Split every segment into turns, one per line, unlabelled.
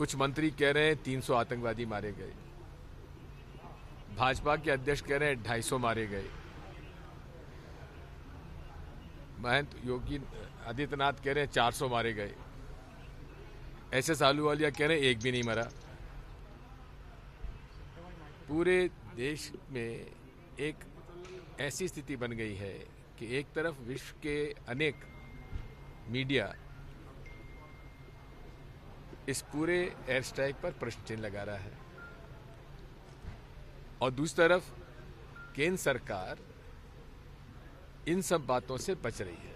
कुछ मंत्री कह रहे हैं 300 आतंकवादी मारे गए, भाजपा के अध्यक्ष कह रहे हैं 250 मारे गए, महंत योगी आदित्यनाथ कह रहे हैं 400 मारे गए, एसएस आलूवालिया कह रहे हैं एक भी नहीं मरा। पूरे देश में एक ऐसी स्थिति बन गई है कि एक तरफ विश्व के अनेक मीडिया इस पूरे एयर स्ट्राइक पर प्रश्न चिन्ह लगा रहा है और दूसरी तरफ केंद्र सरकार इन सब बातों से बच रही है।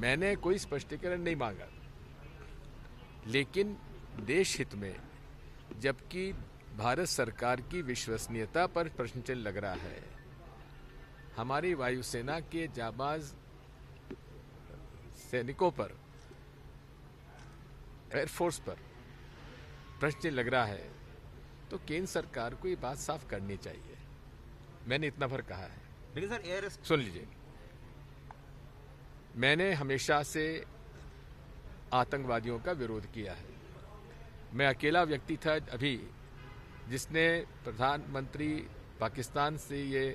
मैंने कोई स्पष्टीकरण नहीं मांगा, लेकिन देश हित में जबकि भारत सरकार की विश्वसनीयता पर प्रश्न चिन्ह लग रहा है, हमारी वायुसेना के जाबाज सैनिकों पर, एयरफोर्स पर प्रश्न चिन्ह लग रहा है, तो केंद्र सरकार को ये बात साफ करनी चाहिए। मैंने इतना भर कहा है।
लेकिन सर एयर
सुन लीजिए, मैंने हमेशा से आतंकवादियों का विरोध किया है। मैं अकेला व्यक्ति था अभी जिसने प्रधानमंत्री पाकिस्तान से ये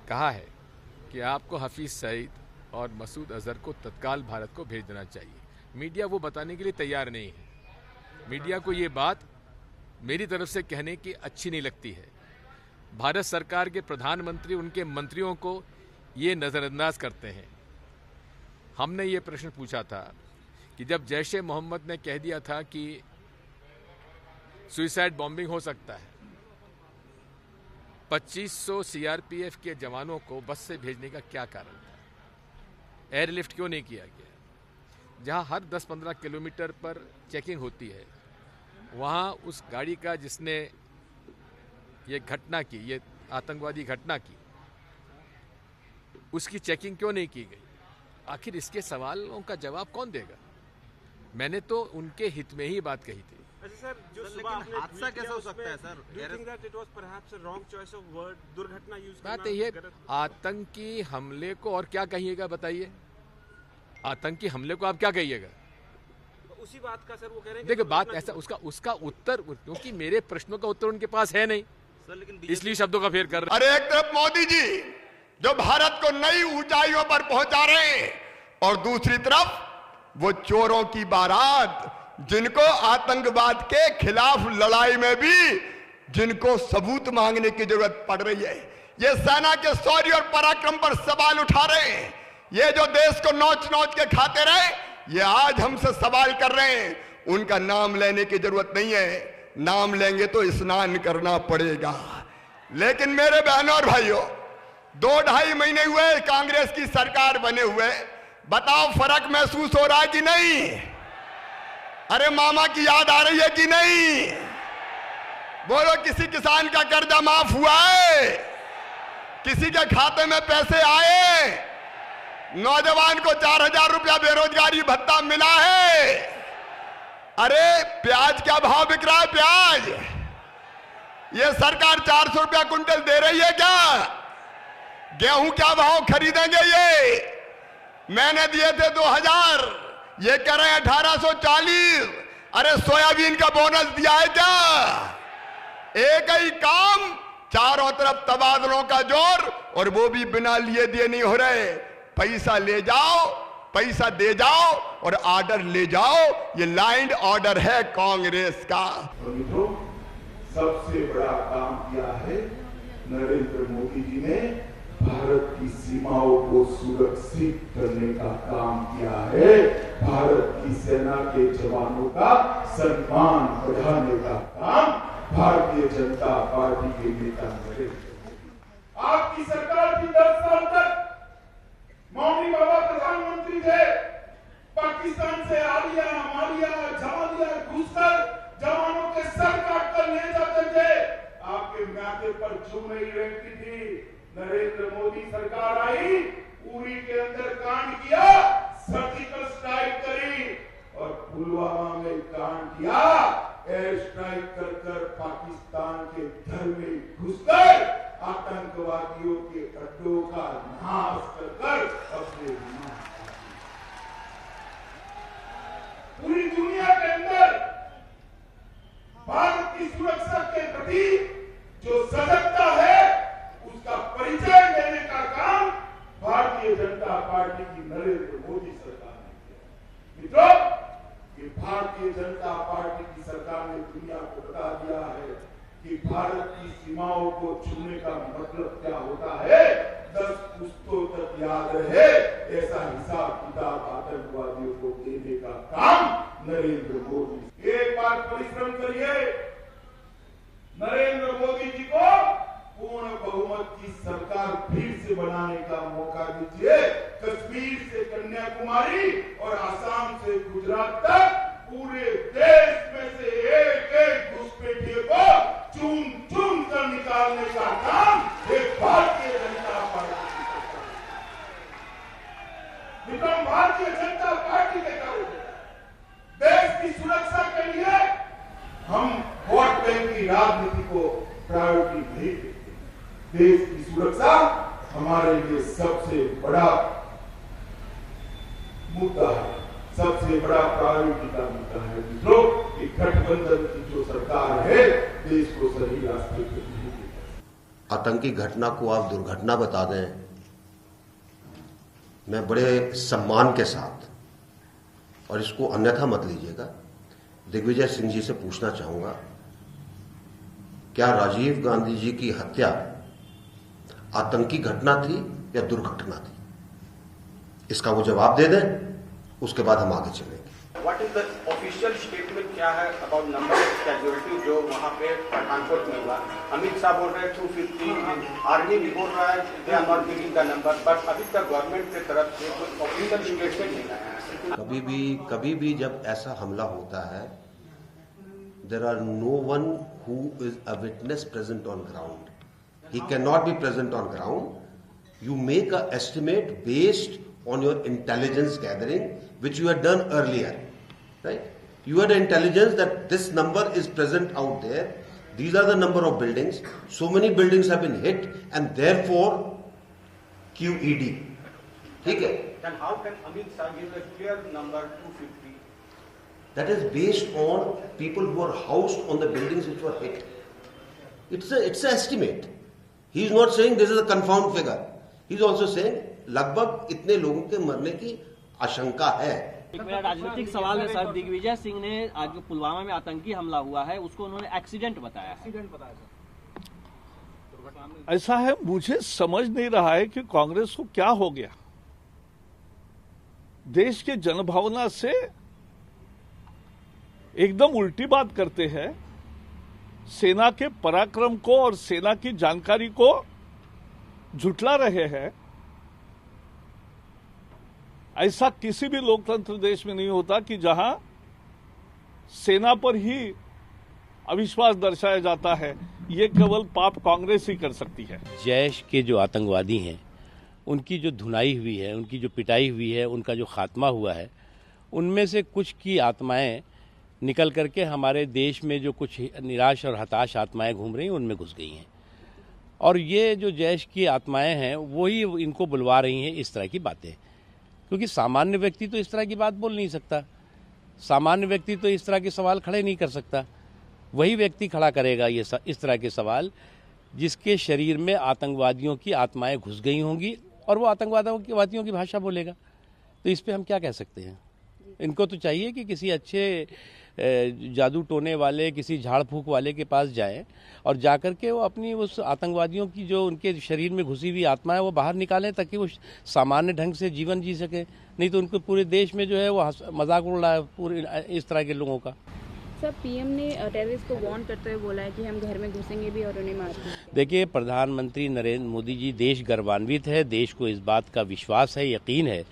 कहा है कि आपको हफीज सईद और मसूद अजहर को तत्काल भारत को भेज देना चाहिए। मीडिया वो बताने के लिए तैयार नहीं है। मीडिया को ये बात मेरी तरफ से कहने की अच्छी नहीं लगती है। भारत सरकार के प्रधानमंत्री उनके मंत्रियों को ये नज़रअंदाज करते हैं। हमने ये प्रश्न पूछा था कि जब जैश ए मोहम्मद ने कह दिया था कि सुइसाइड बॉम्बिंग हो सकता है, 2500 सीआरपीएफ के जवानों को बस से भेजने का क्या कारण था? एयरलिफ्ट क्यों नहीं किया गया? जहां हर 10-15 किलोमीटर पर चेकिंग होती है, वहां उस गाड़ी का जिसने ये घटना की, ये आतंकवादी घटना की, उसकी चेकिंग क्यों नहीं की गई? आखिर इसके सवालों का जवाब कौन देगा? मैंने तो उनके हित में ही बात कही थी।
अच्छा सर, जो सुबह आपने हादसा कैसे हो सकता है सर?
बात ये आतंकी हमले को और क्या कहिएगा बताइए? आतंकी हमले को आप क्या कहिएगा?
उसी बात का सर वो कह रहे हैं।
देखिए बात ऐसा, उसका उत्तर, क्योंकि मेरे प्रश्नों का उत्तर उनके पास है नहीं
सर, लेकिन
इसलिए शब्दों का फेर कर रहे।
अरे एक तरफ मोदी जी जो भारत को नई ऊंचाइयों पर पहुंचा रहे हैं और दूसरी तरफ वो चोरों की बारात जिनको आतंकवाद के खिलाफ लड़ाई में भी जिनको सबूत मांगने की जरूरत पड़ रही है, ये सेना के शौर्य और पराक्रम पर सवाल उठा रहे हैं। ये जो देश को नोच नोच के खाते रहे, ये आज हमसे सवाल कर रहे हैं। उनका नाम लेने की जरूरत नहीं है, नाम लेंगे तो स्नान करना पड़ेगा। लेकिन मेरे बहनों और भाइयों, 2-2.5 महीने हुए कांग्रेस की सरकार बने हुए, बताओ फर्क महसूस हो रहा है कि नहीं? अरे मामा की याद आ रही है कि नहीं? बोलो, किसी किसान का कर्जा माफ हुआ है? किसी के खाते में पैसे आए? नौजवान को 4000 रुपया बेरोजगारी भत्ता मिला है? अरे प्याज क्या भाव बिक रहा है? प्याज ये सरकार 400 रुपया कुंटल दे रही है क्या? गेहूं क्या भाव खरीदेंगे? ये मैंने दिए थे 2000, ये कह रहे हैं 1840। अरे सोयाबीन का बोनस दिया है क्या? एक ही काम, चारों तरफ तबादलों का जोर, और वो भी बिना लिए दिए नहीं हो रहे। पैसा ले जाओ, पैसा दे जाओ और ऑर्डर ले जाओ। ये लाइंड ऑर्डर है कांग्रेस का।
सबसे बड़ा काम किया है नरेंद्र मोदी जी ने, भारत की सीमाओं को सुरक्षित करने का काम किया है। भारत की सेना के जवानों का सम्मान बढ़ाने का काम भारतीय जनता पार्टी के नेता करेंगे। आपकी सरकार की 10 साल तक मौनी बाबा प्रधानमंत्री थे, पाकिस्तान से आलिया मालिया जमालिया घुसकर जवानों के सर काट कर ले जाते थे। आपके माथे पर चुम नहीं रहती थी। नरेंद्र मोदी सरकार आई, उरी के अंदर कांड किया, सर्जिकल स्ट्राइक करी और पुलवामा में कांड किया। एयर स्ट्राइक कर कर पाकिस्तान के घर में घुसकर आतंकवादियों के अड्डों का नाश कर कर अपने पूरी भारत की सुरक्षा के प्रति जो सजगता है उसका परिचय देने का काम भारतीय जनता पार्टी की नरेंद्र मोदी सरकार ने किया। मित्रों, कि भारतीय जनता पार्टी की सरकार ने दुनिया को बता दिया है कि भारत की सीमाओं को छूने का मतलब क्या होता है। 10 पुश्तों तक याद रहे ऐसा हिसाब किताब आतंकवादियों को देने का काम नरेंद्र मोदी। एक बार परिश्रम करिए, नरेंद्र मोदी जी को पूर्ण बहुमत की सरकार फिर से बनाने का मौका दीजिए। कश्मीर से कन्याकुमारी और आसाम से गुजरात तक पूरे देश में से एक एक घुसपैठिए को चुन चुन कर निकालने का काम एक भारतीय जनता पार्टी की सरकार। विक्रम, भारतीय जनता पार्टी के करोगे देश की सुरक्षा के लिए हम वोट बैंक की राजनीति को प्रायोरिटी नहीं देते। देश की सुरक्षा हमारे लिए सबसे बड़ा मुद्दा है, सबसे बड़ा प्रायोरिटी का मुद्दा है। मित्रों, एक गठबंधन की जो सरकार है देश को सही रास्ते पर नहीं देती।
आतंकी घटना को आप दुर्घटना बता दें, मैं बड़े सम्मान के साथ, और इसको अन्यथा मत लीजिएगा, दिग्विजय सिंह जी से पूछना चाहूंगा, क्या राजीव गांधी जी की हत्या आतंकी घटना थी या दुर्घटना थी? इसका वो जवाब दे दें, उसके बाद हम आगे चलेंगे।
What is the official statement क्या है अबाउट नंबर ऑफ कैजुअलिटी जो वहां पे पठानकोट में हुआ? अमित शाह बोल रहे हैं 250, आर्मी भी बोल रहा है they are not giving the number, but अभी तक गवर्नमेंट की तरफ से कोई ऑफिशियल स्टेटमेंट नहीं आया है।
कभी भी जब ऐसा हमला होता है, there are no one who is a witness present on ground. He cannot be present on ground. You make an estimate based on your intelligence gathering, which you had done earlier, right? You had intelligence that this number is present out there. These are the number of buildings. So many buildings have been hit, and therefore QED. ठीक है?
Then how can Amit Shah give a clear number 250?
That is based on people who are housed on the buildings which were hit. It's an estimate. He is not saying this is a confirmed figure. He is also saying लगभग इतने लोगों के मरने की आशंका है।
एक मेरा राजनीतिक सवाल है सर, दिग्विजय सिंह ने आज जो पुलवामा में आतंकी हमला हुआ है उसको उन्होंने एक्सीडेंट बताया है।
ऐसा है, मुझे समझ नहीं रहा है कि कांग्रेस को क्या हो गया। देश के जनभावना से एकदम उल्टी बात करते हैं। सेना के पराक्रम को और सेना की जानकारी को झुठला रहे हैं। ऐसा किसी भी लोकतंत्र देश में नहीं होता कि जहां सेना पर ही अविश्वास दर्शाया जाता है। ये केवल पाप कांग्रेस ही कर सकती है।
जैश के जो आतंकवादी हैं, उनकी जो धुनाई हुई है, उनकी जो पिटाई हुई है, उनका जो खात्मा हुआ है, उनमें से कुछ की आत्माएं निकल करके हमारे देश में जो कुछ निराश और हताश आत्माएं घूम रही हैं उनमें घुस गई हैं। और ये जो जैश की आत्माएं हैं वही इनको बुलवा रही हैं इस तरह की बातें, क्योंकि सामान्य व्यक्ति तो इस तरह की बात बोल नहीं सकता। सामान्य व्यक्ति तो इस तरह के सवाल खड़े नहीं कर सकता। वही व्यक्ति खड़ा करेगा ये इस तरह के सवाल जिसके शरीर में आतंकवादियों की आत्माएं घुस गई होंगी और वो आतंकवादियों की भाषा बोलेगा। तो इस पे हम क्या कह सकते हैं? इनको तो चाहिए कि किसी अच्छे जादू टोने वाले, किसी झाड़ फूक वाले के पास जाएं और जाकर के वो अपनी उस आतंकवादियों की जो उनके शरीर में घुसी हुई आत्मा है वो बाहर निकालें, ताकि वो सामान्य ढंग से जीवन जी सके। नहीं तो उनको पूरे देश में जो है वो मजाक उड़ रहा है पूरे इस तरह के लोगों का।
सर, पीएम ने टेररिस्ट को वार्न करते हुए बोला है कि हम घर में घुसेंगे भी और उन्हें मारेंगे।
देखिए, प्रधानमंत्री नरेंद्र मोदी जी देश गौरवान्वित है। देश को इस बात का विश्वास है, यकीन है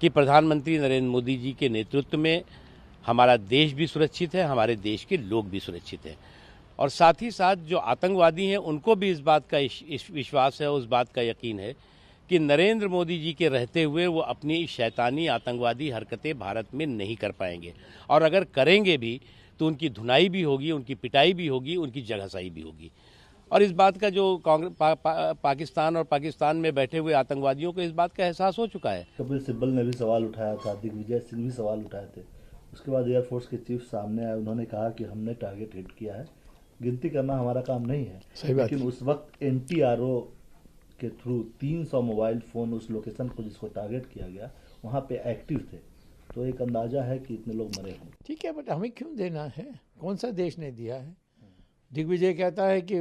कि प्रधानमंत्री नरेंद्र मोदी जी के नेतृत्व में हमारा देश भी सुरक्षित है, हमारे देश के लोग भी सुरक्षित हैं। और साथ ही साथ जो आतंकवादी हैं उनको भी इस बात का विश्वास है, उस बात का यकीन है कि नरेंद्र मोदी जी के रहते हुए वो अपनी शैतानी आतंकवादी हरकतें भारत में नहीं कर पाएंगे। और अगर करेंगे भी तो उनकी धुनाई भी होगी, उनकी पिटाई भी होगी, उनकी जगहसाई भी होगी। और इस बात का जो पाकिस्तान और पाकिस्तान में बैठे हुए आतंकवादियों को इस बात का एहसास हो चुका है।
कपिल सिब्बल ने भी सवाल उठाया था, दिग्विजय सिंह भी सवाल उठाए थे। उसके बाद एयरफोर्स के चीफ सामने आए, उन्होंने कहा कि हमने टारगेट हिट किया है। गिनती करना हमारा काम नहीं है, लेकिन उस वक्त NTRO के थ्रू 300 मोबाइल फ़ोन उस लोकेशन को जिसको टारगेट किया गया वहाँ पे एक्टिव थे, तो एक अंदाजा है कि इतने लोग मरे होंगे।
ठीक है, बट हमें क्यों देना है? कौन सा देश ने दिया है? दिग्विजय कहता है कि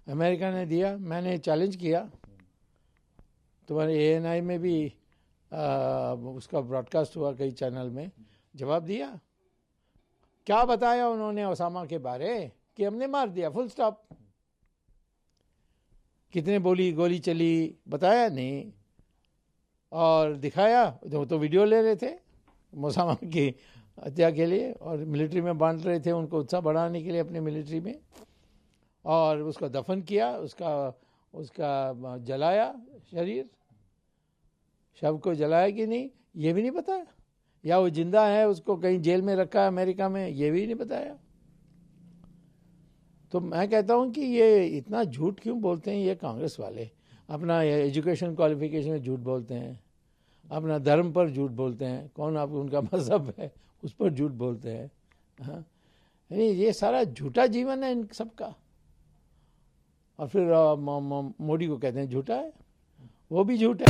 अमेरिका ने दिया, मैंने चैलेंज किया, तुम्हारे ANI में भी उसका ब्रॉडकास्ट हुआ कई चैनल में, जवाब दिया। क्या बताया उन्होंने ओसामा के बारे? कि हमने मार दिया, फुल स्टॉप। कितने गोली चली बताया नहीं, और दिखाया तो वीडियो ले रहे थे ओसामा की हत्या के लिए, और मिलिट्री में बांट रहे थे उनको उत्साह बढ़ाने के लिए अपने मिलिट्री में, और उसका दफन किया, उसका जलाया, शव को जलाया कि नहीं ये भी नहीं बताया, या वो जिंदा है उसको कहीं जेल में रखा है अमेरिका में, ये भी नहीं बताया। तो मैं कहता हूँ कि ये इतना झूठ क्यों बोलते हैं ये कांग्रेस वाले? अपना एजुकेशन क्वालिफिकेशन में झूठ बोलते हैं, अपना धर्म पर झूठ बोलते हैं, कौन आप उनका मजहब है उस पर झूठ बोलते हैं। हाँ, ये सारा झूठा जीवन है इन सबका। और फिर मोदी को कहते हैं झूठा है, वो भी झूठ है।